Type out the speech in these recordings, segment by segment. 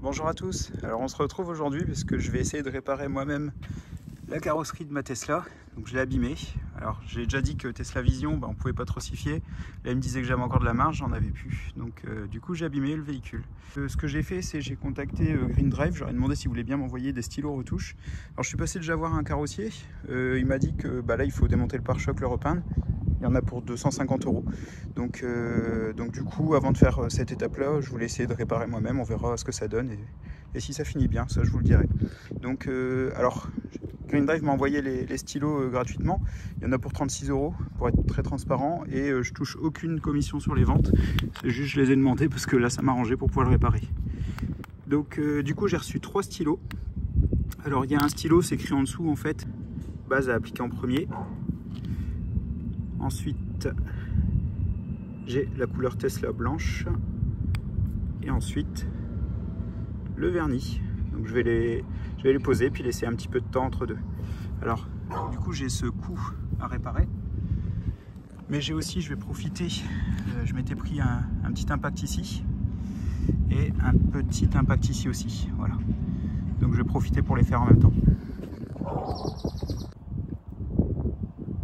Bonjour à tous, alors on se retrouve aujourd'hui parce que je vais essayer de réparer moi-même la carrosserie de ma Tesla. Donc je l'ai abîmée. Alors j'ai déjà dit que Tesla Vision, on pouvait pas trop s'y fier. Là il me disait que j'avais encore de la marge, j'en avais plus. Donc du coup j'ai abîmé le véhicule. Ce que j'ai fait, c'est j'ai contacté Green Drive. J'aurais demandé s'il voulait bien m'envoyer des stylos retouches. Alors je suis passé déjà voir un carrossier. Il m'a dit que là il faut démonter le pare-choc, le repeindre. Il y en a pour 250 €. Donc du coup, avant de faire cette étape-là, je voulais essayer de réparer moi-même. On verra ce que ça donne et si ça finit bien, ça je vous le dirai. Donc alors, Green Drive m'a envoyé les stylos gratuitement. Il y en a pour 36 € pour être très transparent et je touche aucune commission sur les ventes. C'est juste je les ai demandés parce que là ça m'a arrangé pour pouvoir le réparer. Donc du coup j'ai reçu 3 stylos. Alors il y a un stylo, c'est écrit en dessous en fait, base à appliquer en premier. Ensuite, j'ai la couleur Tesla blanche et ensuite le vernis. Donc je vais les poser puis laisser un petit peu de temps entre deux. Alors du coup j'ai ce coup à réparer, mais j'ai aussi, je vais profiter, je m'étais pris un petit impact ici et un petit impact ici aussi. Voilà. Donc je vais profiter pour les faire en même temps.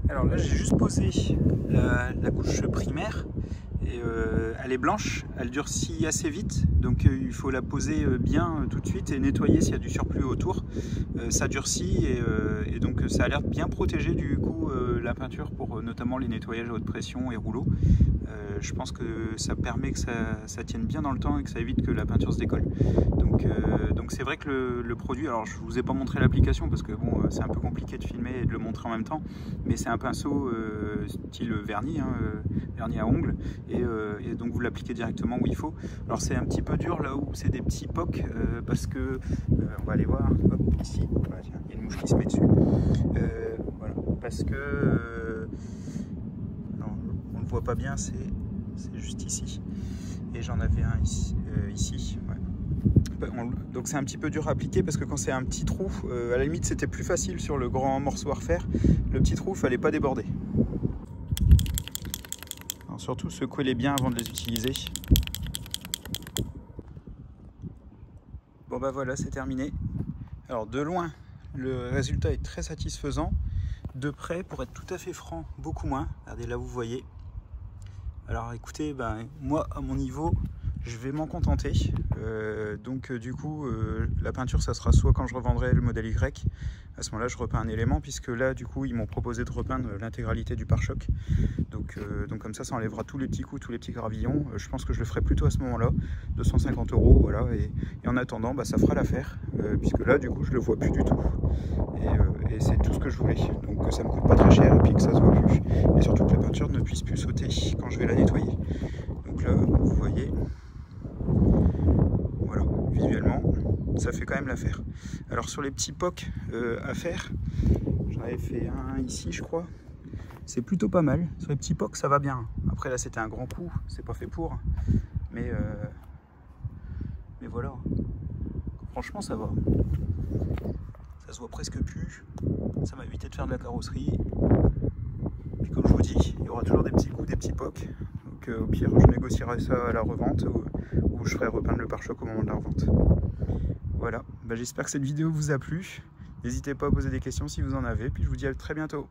Alors là j'ai juste posé la couche primaire et elle est blanche, elle durcit assez vite, donc il faut la poser bien tout de suite et nettoyer s'il y a du surplus autour. Ça durcit et donc ça a l'air bien protégé du coup la peinture pour notamment les nettoyages à haute pression et rouleaux. Je pense que ça permet que ça tienne bien dans le temps et que ça évite que la peinture se décolle. Donc c'est vrai que le produit, alors je vous ai pas montré l'application parce que bon c'est un peu compliqué de filmer et de le montrer en même temps, mais c'est un pinceau style vernis, vernis à ongles, et donc vous l'appliquez directement où il faut. Alors c'est un petit peu dur là où c'est des petits pocs parce que on va aller voir. Hop, ici, voilà, tiens, il y a une mouche qui se met dessus. Voilà, parce que non, on ne le voit pas bien, c'est juste ici. Et j'en avais un ici. Ouais. Donc c'est un petit peu dur à appliquer parce que quand c'est un petit trou, à la limite c'était plus facile sur le grand morceau à refaire. Le petit trou, il fallait pas déborder. Alors surtout secouez-les bien avant de les utiliser. Bon bah voilà, c'est terminé. Alors de loin, le résultat est très satisfaisant. De près, pour être tout à fait franc, beaucoup moins. Regardez là, vous voyez. Alors écoutez, moi à mon niveau, je vais m'en contenter. Du coup, la peinture, ça sera soit quand je revendrai le modèle Y. À ce moment-là, je repeins un élément, puisque là, du coup, ils m'ont proposé de repeindre l'intégralité du pare-choc. Donc comme ça enlèvera tous les petits coups, tous les petits gravillons. Je pense que je le ferai plutôt à ce moment-là, 250 €, voilà. Et en attendant, ça fera l'affaire, puisque là, du coup, je le vois plus du tout. Et c'est tout ce que je voulais. Donc ça me coûte pas très cher et puis que ça se voit plus. Et surtout que la peinture ne puisse plus sauter quand je vais la nettoyer. Donc là, vous voyez, voilà, visuellement, ça fait quand même l'affaire. Alors sur les petits pocs à faire, j'en avais fait un ici, je crois. C'est plutôt pas mal. Sur les petits pocs, ça va bien. Après là, c'était un grand coup, c'est pas fait pour. Mais voilà. Franchement, ça va. Ça se voit presque plus. Ça m'a évité de faire de la carrosserie. Puis comme je vous dis, il y aura toujours des petits coups, des petits pocs. Donc au pire, je négocierai ça à la revente ou je ferai repeindre le pare-choc au moment de la revente. Voilà, j'espère que cette vidéo vous a plu. N'hésitez pas à poser des questions si vous en avez. Puis je vous dis à très bientôt.